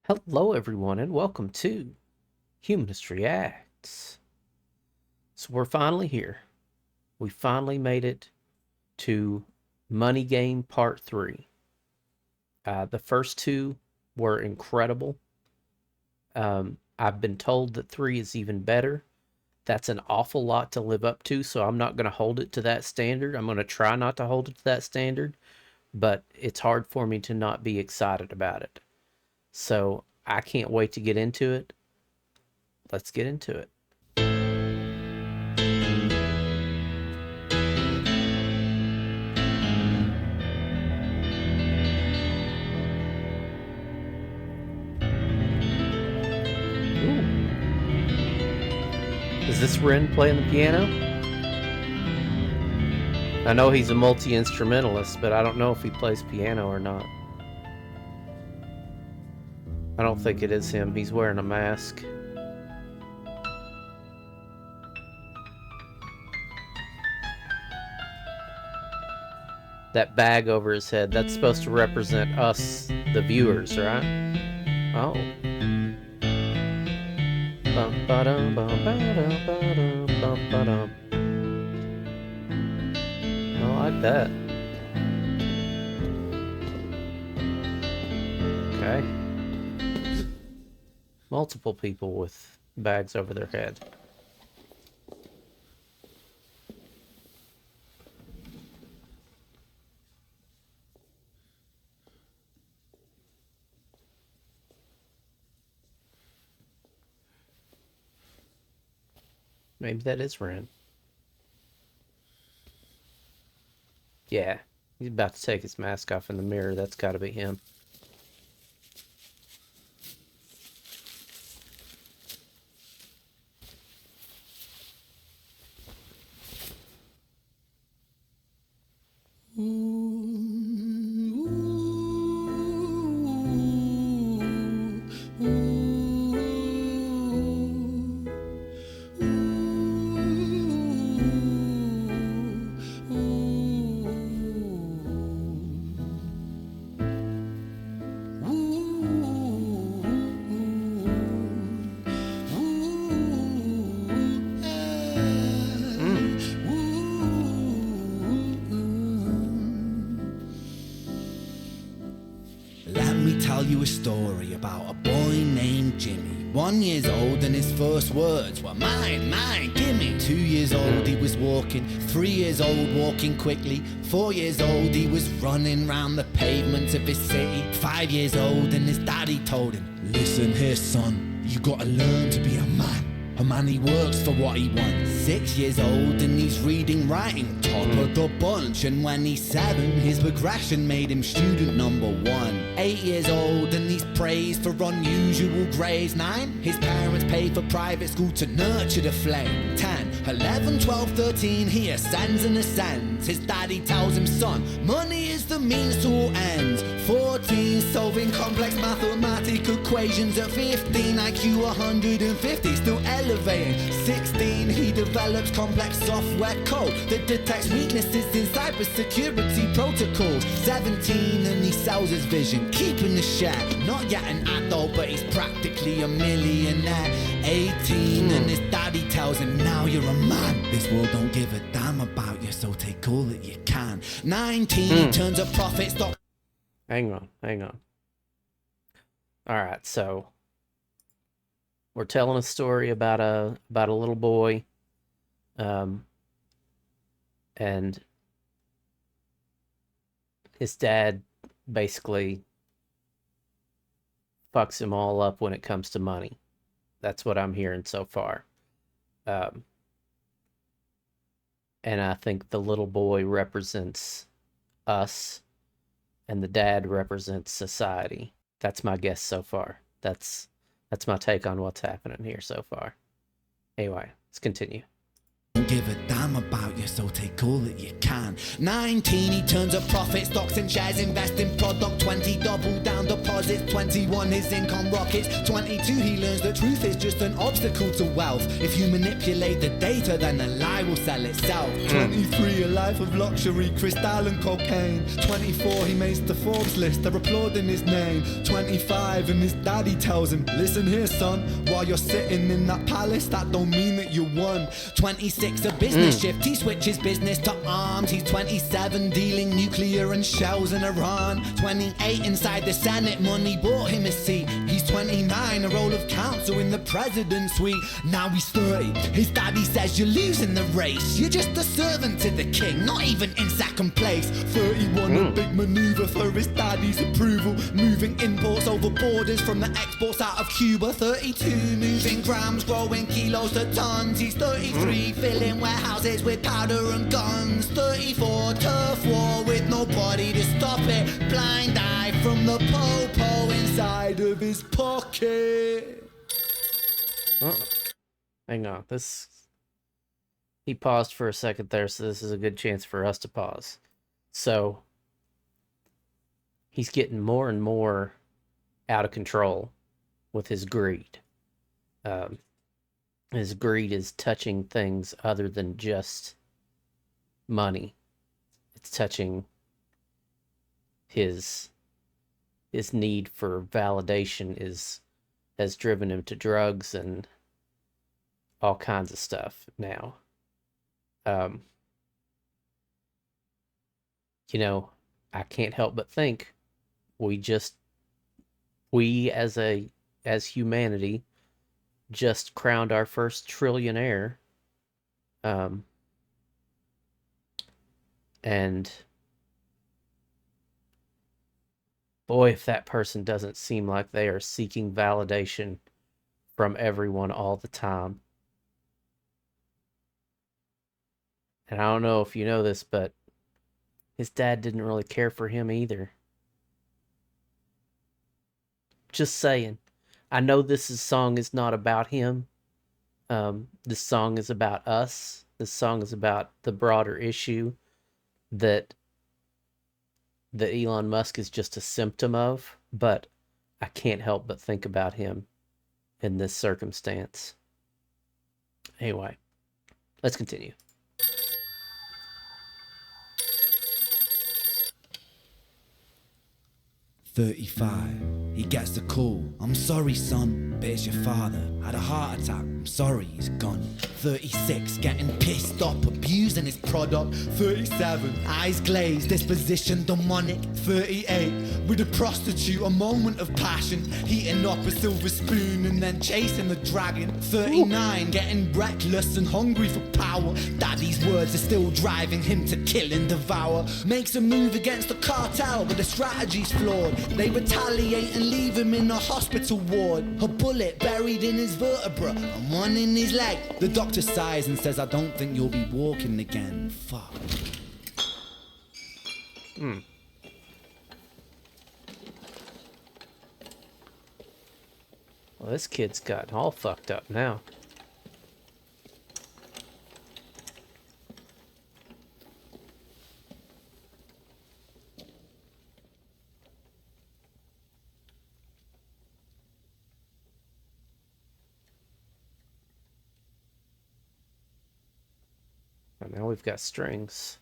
Hello, everyone, and welcome to Humanist Reacts. So we're finally here. We finally made it to Money Game Part 3. The first two were incredible. I've been told that 3 is even better. That's an awful lot to live up to, so I'm not going to hold it to that standard. I'm going to try not to hold it to that standard, but it's hard for me to not be excited about it. So I can't wait to get into it. Let's get into it. Ooh. Is this Ren playing the piano? I know he's a multi-instrumentalist, but I don't know if he plays piano or not. I don't think it is him. He's wearing a mask. That bag over his head, that's supposed to represent us, the viewers, right? Oh. Bum ba-dum, bum ba-dum, ba-dum, bum ba-dum. I like that. Okay. Multiple people with bags over their head. Maybe that is Ren. Yeah, he's about to take his mask off in the mirror. That's got to be him. Let me tell you a story about a boy named Jimmy. 1 year old and his first words were mine, mine, gimme. 2 years old he was walking, 3 years old walking quickly. 4 years old he was running round the pavements of his city. 5 years old and his daddy told him, listen here son, you gotta learn to be a man. A man, he works for what he wants. 6 years old and he's reading, writing, top of the bunch. And when he's 7, his progression made him student number 1. 8 years old and he's praised for unusual grades. 9, his parents pay for private school to nurture the flame. 10, 11, 12, 13, he ascends and ascends. His daddy tells him, son, money is the means to all ends. 14, solving complex mathematical equations. At 15, IQ 150, still elevating. 16, he develops complex software code that detects weaknesses in cybersecurity protocols. 17, and he sells his vision, keeping the share. Not yet an adult, but he's practically a millionaire. 18, and his daddy tells him, now you're a man. This world don't give a damn about you, so take all that you can. 19, he turns a profit stock. Hang on. All right, so we're telling a story about a little boy, and his dad basically fucks him all up when it comes to money. That's what I'm hearing so far. And I think the little boy represents us, and the dad represents society. That's my guess so far. That's my take on what's happening here so far. Anyway, let's continue. Give a damn about you, so take all that you can. 19, he turns a profit, stocks and shares, invest in product. 20, double down deposits. 21, his income rockets. 22, he learns the truth is just an obstacle to wealth. If you manipulate the data, then the lie will sell itself. 23, a life of luxury, crystal and cocaine. 24, he makes the Forbes list, they're applauding his name. 25, and his daddy tells him, listen here son, while you're sitting in that palace, that don't mean that you won. 26, a business shift, he switches business to arms. He's 27, dealing nuclear and shells in Iran. 28, inside the Senate, money bought him a seat. He's 29, a role of counsel in the president's suite. Now he's 30, his daddy says you're losing the race. You're just a servant to the king, not even in second place. 31, a big maneuver for his daddy's approval, moving imports over borders from the exports out of Cuba. 32, moving grams, growing kilos to tons. He's 33, filling warehouses with powder and guns. 34, turf war with nobody to stop it. Blind eye from the po-po inside of his pocket. Hang on, he paused for a second there, so this is a good chance for us to pause. So he's getting more and more out of control with his greed. His greed is touching things other than just money. It's touching his need for validation has driven him to drugs and all kinds of stuff now. You know, I can't help but think we as humanity just crowned our first trillionaire. And boy, if that person doesn't seem like they are seeking validation from everyone all the time. And I don't know if you know this, but his dad didn't really care for him either. Just saying. I know this song is not about him. This song is about us. This song is about the broader issue that Elon Musk is just a symptom of, but I can't help but think about him in this circumstance. Anyway, let's continue. $35, he gets the call. I'm sorry, son, but it's your father. Had a heart attack. I'm sorry, he's gone. 36, getting pissed off, abusing his product. 37, eyes glazed, disposition demonic. 38, with a prostitute, a moment of passion, heating up a silver spoon and then chasing the dragon. 39, getting reckless and hungry for power. Daddy's words are still driving him to kill and devour. Makes a move against the cartel, but the strategy's flawed. They retaliate and leave him in a hospital ward. A bullet buried in his vertebra and one in his leg. The doctor sighs and says, I don't think you'll be walking again. Fuck. Well, this kid's gotten all fucked up now. And now we've got strings.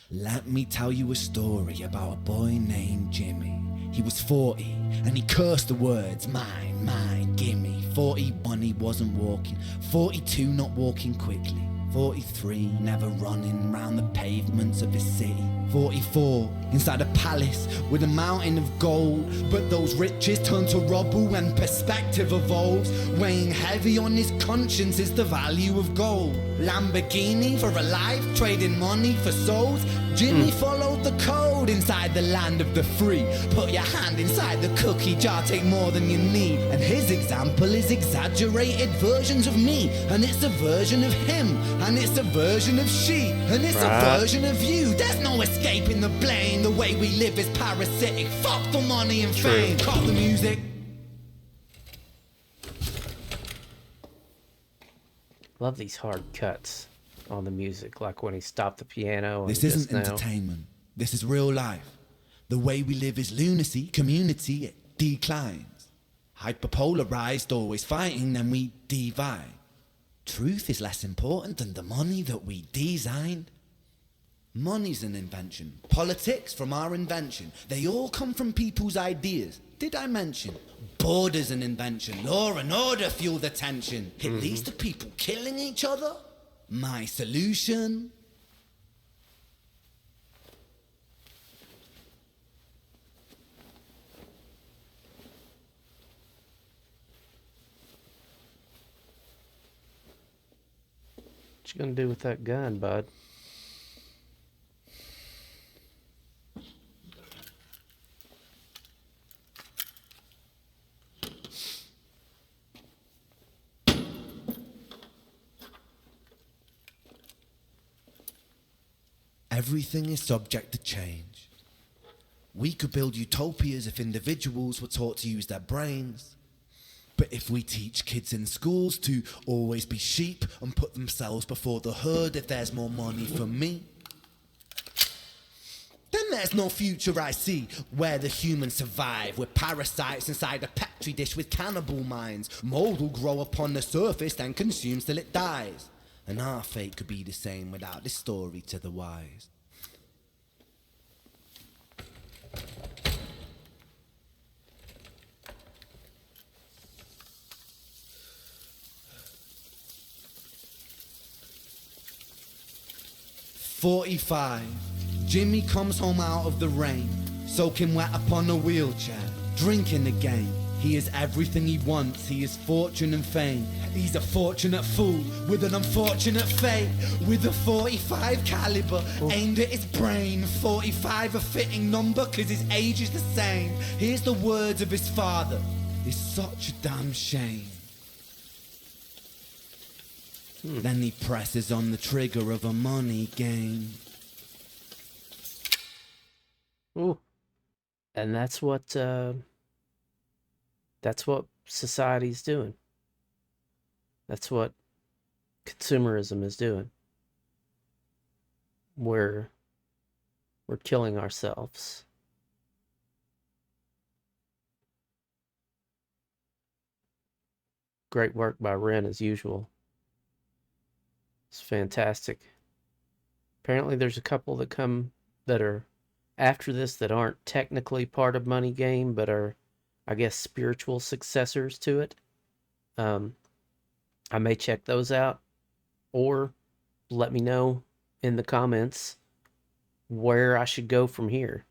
Let me tell you a story about a boy named Jimmy. He was 40 and he cursed the words, mine, mine, gimme. 41, he wasn't walking. 42, not walking quickly. 43, never running round the pavements of his city. 44, inside a palace with a mountain of gold. But those riches turn to rubble when perspective evolves. Weighing heavy on his conscience is the value of gold. Lamborghini for a life, trading money for souls. Jimmy followed the code inside the land of the free. Put your hand inside the cookie jar, take more than you need. And his example is exaggerated versions of me. And it's a version of him, and it's a version of she, and it's a version of you. There's no escaping the blame. The way we live is parasitic. Fuck for money and fame. Cut the music. Love these hard cuts on the music, like when he stopped the piano. And This just isn't now. entertainment. This is real life. The way we live is lunacy, community, it declines. Hyperpolarized, always fighting, then we divide. Truth is less important than the money that we designed. Money's an invention. Politics from our invention. They all come from people's ideas. Did I mention? Border's an invention. Law and order fuel the tension. It leads to people killing each other. My solution? What you gonna do with that gun, bud? Everything is subject to change. We could build utopias if individuals were taught to use their brains. But if we teach kids in schools to always be sheep and put themselves before the herd if there's more money for me, then there's no future I see where the humans survive. We're parasites inside a petri dish with cannibal minds. Mold will grow upon the surface then consumes till it dies. And our fate could be the same without this story to the wise. "45. Jimmy comes home out of the rain, soaking wet upon a wheelchair, drinking again. He is everything he wants, he is fortune and fame. He's a fortunate fool with an unfortunate fate. With a 45 caliber aimed at his brain. 45 a fitting number cause his age is the same. Here's the words of his father, it's such a damn shame. Then he presses on the trigger of a money game. Ooh. And that's what society's doing. That's what consumerism is doing. We're killing ourselves. Great work by Ren as usual. It's fantastic. Apparently there's a couple that come that are after this that aren't technically part of Money Game, but are, I guess, spiritual successors to it. I may check those out, or let me know in the comments where I should go from here.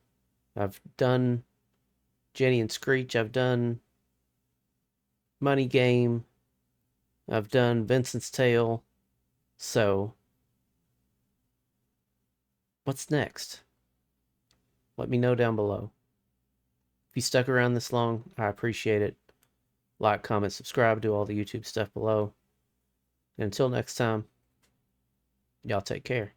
I've done Jenny and Screech, I've done Money Game, I've done Vincent's Tale, so what's next? Let me know down below. If you stuck around this long, I appreciate it. Like, comment, subscribe, do all the YouTube stuff below. And until next time, y'all take care.